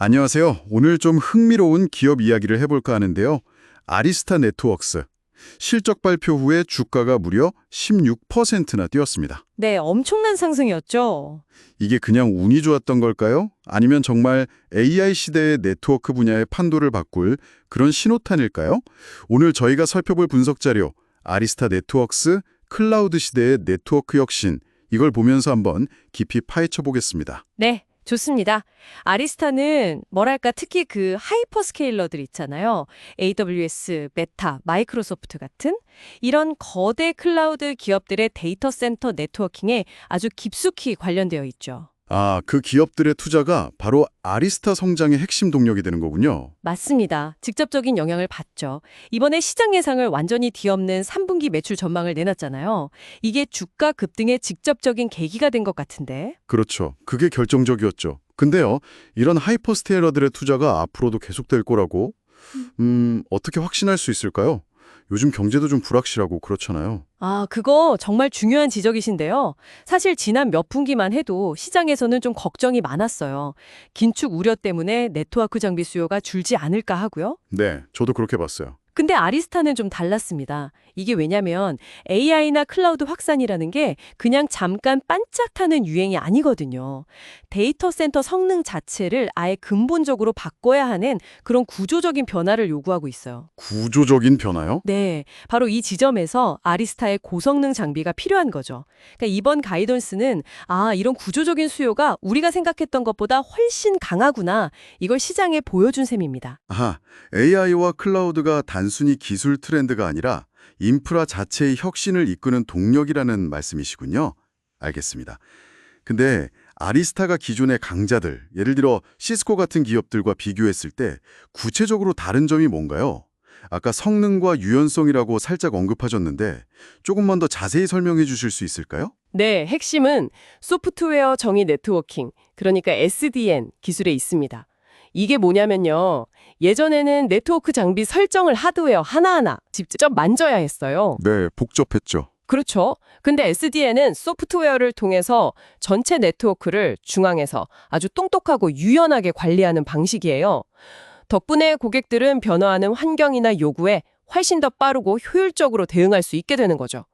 안녕하세요. 오늘 좀 흥미로운 기업 이야기를 해볼까 하는데요. 아리스타 네트워크스. 실적 발표 후에 주가가 무려 16%나 뛰었습니다. 네, 엄청난 상승이었죠. 이게 그냥 운이 좋았던 걸까요? 아니면 정말 AI 시대의 네트워크 분야의 판도를 바꿀 그런 신호탄일까요? 오늘 저희가 살펴볼 분석 자료, 아리스타 네트워크스 클라우드 시대의 네트워크 혁신, 이걸 보면서 한번 깊이 파헤쳐 보겠습니다. 네, 좋습니다. 아리스타는 뭐랄까 특히 그 하이퍼스케일러들 있잖아요. AWS, 메타, 마이크로소프트 같은 이런 거대 클라우드 기업들의 데이터 센터 네트워킹에 아주 깊숙이 관련되어 있죠. 그 기업들의 투자가 바로 아리스타 성장의 핵심 동력이 되는 거군요. 맞습니다. 직접적인 영향을 받죠. 이번에 시장 예상을 완전히 뒤엎는 3분기 매출 전망을 내놨잖아요. 이게 주가 급등의 직접적인 계기가 된 것 같은데. 그렇죠. 그게 결정적이었죠. 근데요, 이런 하이퍼스케일러들의 투자가 앞으로도 계속될 거라고, 어떻게 확신할 수 있을까요? 요즘 경제도 좀 불확실하고 그렇잖아요. 그거 정말 중요한 지적이신데요. 사실 지난 몇 분기만 해도 시장에서는 좀 걱정이 많았어요. 긴축 우려 때문에 네트워크 장비 수요가 줄지 않을까 하고요. 네, 저도 그렇게 봤어요. 근데 아리스타는 좀 달랐습니다. 이게 왜냐면 AI나 클라우드 확산이라는 게 그냥 잠깐 반짝하는 유행이 아니거든요. 데이터 센터 성능 자체를 아예 근본적으로 바꿔야 하는 그런 구조적인 변화를 요구하고 있어요. 구조적인 변화요? 네, 바로 이 지점에서 아리스타의 고성능 장비가 필요한 거죠. 그러니까 이번 가이던스는 이런 구조적인 수요가 우리가 생각했던 것보다 훨씬 강하구나. 이걸 시장에 보여준 셈입니다. AI와 클라우드가 단순히 기술 트렌드가 아니라 인프라 자체의 혁신을 이끄는 동력이라는 말씀이시군요. 알겠습니다. 근데 아리스타가 기존의 강자들, 예를 들어 시스코 같은 기업들과 비교했을 때 구체적으로 다른 점이 뭔가요? 아까 성능과 유연성이라고 살짝 언급하셨는데 조금만 더 자세히 설명해 주실 수 있을까요? 네, 핵심은 소프트웨어 정의 네트워킹, 그러니까 SDN 기술에 있습니다. 이게 뭐냐면요. 예전에는 네트워크 장비 설정을 하드웨어 하나하나 직접 만져야 했어요. 네, 복잡했죠. 그렇죠. 근데 SDN은 소프트웨어를 통해서 전체 네트워크를 중앙에서 아주 똑똑하고 유연하게 관리하는 방식이에요. 덕분에 고객들은 변화하는 환경이나 요구에 훨씬 더 빠르고 효율적으로 대응할 수 있게 되는 거죠.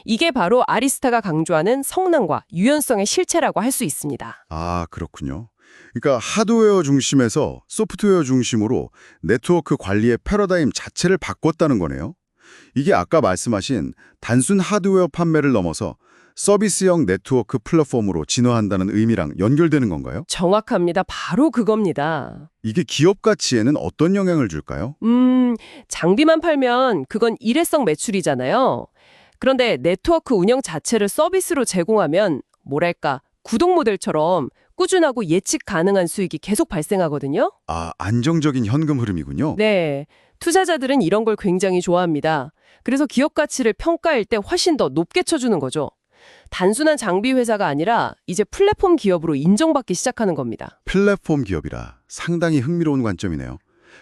이게 바로 아리스타가 강조하는 성능과 유연성의 실체라고 할 수 있습니다. 그렇군요. 그러니까 하드웨어 중심에서 소프트웨어 중심으로 네트워크 관리의 패러다임 자체를 바꿨다는 거네요. 이게 아까 말씀하신 단순 하드웨어 판매를 넘어서 서비스형 네트워크 플랫폼으로 진화한다는 의미랑 연결되는 건가요? 정확합니다. 바로 그겁니다. 이게 기업 가치에는 어떤 영향을 줄까요? 장비만 팔면 그건 일회성 매출이잖아요. 그런데 네트워크 운영 자체를 서비스로 제공하면 뭐랄까 구독 모델처럼 꾸준하고 예측 가능한 수익이 계속 발생하거든요. 안정적인 현금 흐름이군요. 네, 투자자들은 이런 걸 굉장히 좋아합니다. 그래서 기업 가치를 평가할 때 훨씬 더 높게 쳐주는 거죠. 단순한 장비 회사가 아니라 이제 플랫폼 기업으로 인정받기 시작하는 겁니다. 플랫폼 기업이라 상당히 흥미로운 관점이네요.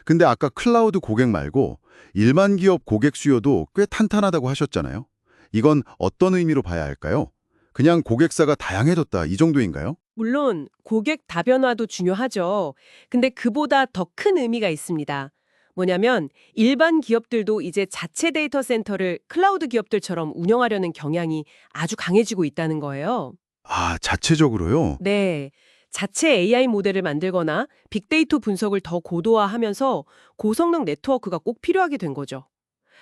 근데 아까 클라우드 고객 말고 일반 기업 고객 수요도 꽤 탄탄하다고 하셨잖아요. 이건 어떤 의미로 봐야 할까요? 그냥 고객사가 다양해졌다 이 정도인가요? 물론 고객 다변화도 중요하죠. 근데 그보다 더 큰 의미가 있습니다. 뭐냐면 일반 기업들도 이제 자체 데이터 센터를 클라우드 기업들처럼 운영하려는 경향이 아주 강해지고 있다는 거예요. 자체적으로요? 네. 자체 AI 모델을 만들거나 빅데이터 분석을 더 고도화하면서 고성능 네트워크가 꼭 필요하게 된 거죠.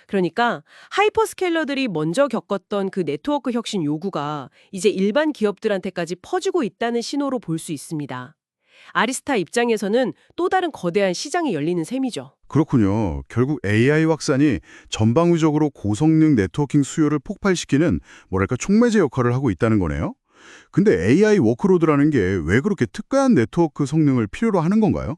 그러니까 하이퍼스케일러들이 먼저 겪었던 그 네트워크 혁신 요구가 이제 일반 기업들한테까지 퍼지고 있다는 신호로 볼 수 있습니다. 아리스타 입장에서는 또 다른 거대한 시장이 열리는 셈이죠. 그렇군요. 결국 AI 확산이 전방위적으로 고성능 네트워킹 수요를 폭발시키는 뭐랄까 촉매제 역할을 하고 있다는 거네요. 근데 AI 워크로드라는 게 왜 그렇게 특가한 네트워크 성능을 필요로 하는 건가요?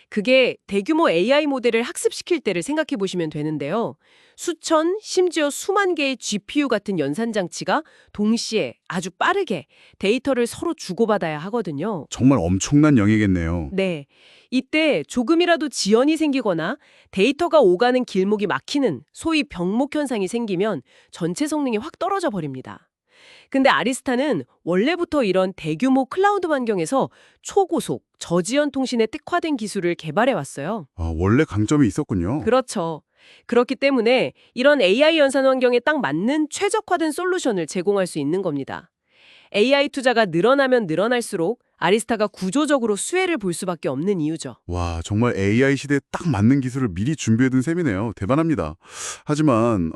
그게 대규모 AI 모델을 학습시킬 때를 생각해 보시면 되는데요. 수천, 심지어 수만 개의 GPU 같은 연산 장치가 동시에 아주 빠르게 데이터를 서로 주고받아야 하거든요. 정말 엄청난 영이겠네요. 네. 이때 조금이라도 지연이 생기거나 데이터가 오가는 길목이 막히는 소위 병목 현상이 생기면 전체 성능이 확 떨어져 버립니다. 근데 아리스타는 원래부터 이런 대규모 클라우드 환경에서 초고속, 저지연 통신에 특화된 기술을 개발해 왔어요. 아, 원래 강점이 있었군요. 그렇죠. 그렇기 때문에 이런 AI 연산 환경에 딱 맞는 최적화된 솔루션을 제공할 수 있는 겁니다. AI 투자가 늘어나면 늘어날수록 아리스타가 구조적으로 수혜를 볼 수밖에 없는 이유죠. 와, 정말 AI 시대에 딱 맞는 기술을 미리 준비해둔 셈이네요. 대단합니다. 하지만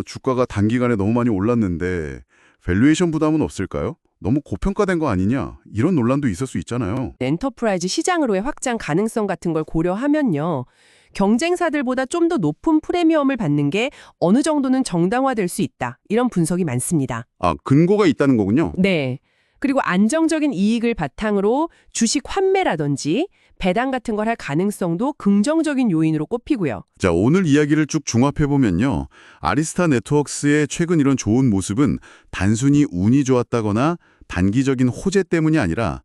주가가 단기간에 너무 많이 올랐는데 밸류에이션 부담은 없을까요? 너무 고평가된 거 아니냐? 이런 논란도 있을 수 있잖아요. 엔터프라이즈 시장으로의 확장 가능성 같은 걸 고려하면요. 경쟁사들보다 좀 더 높은 프리미엄을 받는 게 어느 정도는 정당화될 수 있다. 이런 분석이 많습니다. 아, 근거가 있다는 거군요. 네. 그리고 안정적인 이익을 바탕으로 주식 환매라든지 배당 같은 걸 할 가능성도 긍정적인 요인으로 꼽히고요. 자, 오늘 이야기를 쭉 종합해보면요. 아리스타 네트워크스의 최근 이런 좋은 모습은 단순히 운이 좋았다거나 단기적인 호재 때문이 아니라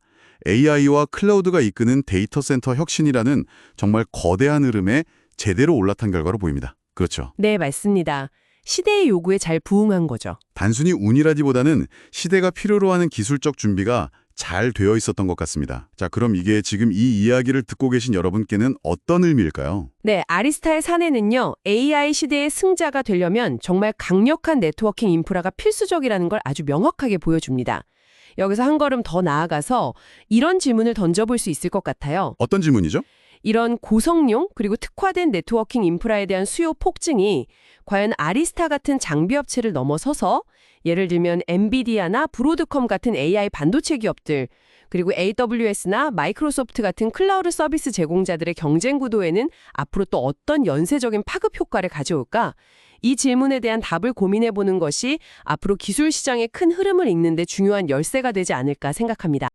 AI와 클라우드가 이끄는 데이터 센터 혁신이라는 정말 거대한 흐름에 제대로 올라탄 결과로 보입니다. 그렇죠. 네, 맞습니다. 시대의 요구에 잘 부응한 거죠. 단순히 운이라기보다는 시대가 필요로 하는 기술적 준비가 잘 되어 있었던 것 같습니다. 자, 그럼 이게 지금 이 이야기를 듣고 계신 여러분께는 어떤 의미일까요? 네, 아리스타의 사례는요. AI 시대의 승자가 되려면 정말 강력한 네트워킹 인프라가 필수적이라는 걸 아주 명확하게 보여줍니다. 여기서 한 걸음 더 나아가서 이런 질문을 던져볼 수 있을 것 같아요. 어떤 질문이죠? 이런 고성용 그리고 특화된 네트워킹 인프라에 대한 수요 폭증이 과연 아리스타 같은 장비 업체를 넘어서서 예를 들면 엔비디아나 브로드컴 같은 AI 반도체 기업들 그리고 AWS나 마이크로소프트 같은 클라우드 서비스 제공자들의 경쟁 구도에는 앞으로 또 어떤 연쇄적인 파급 효과를 가져올까? 이 질문에 대한 답을 고민해 보는 것이 앞으로 기술 시장의 큰 흐름을 읽는 데 중요한 열쇠가 되지 않을까 생각합니다.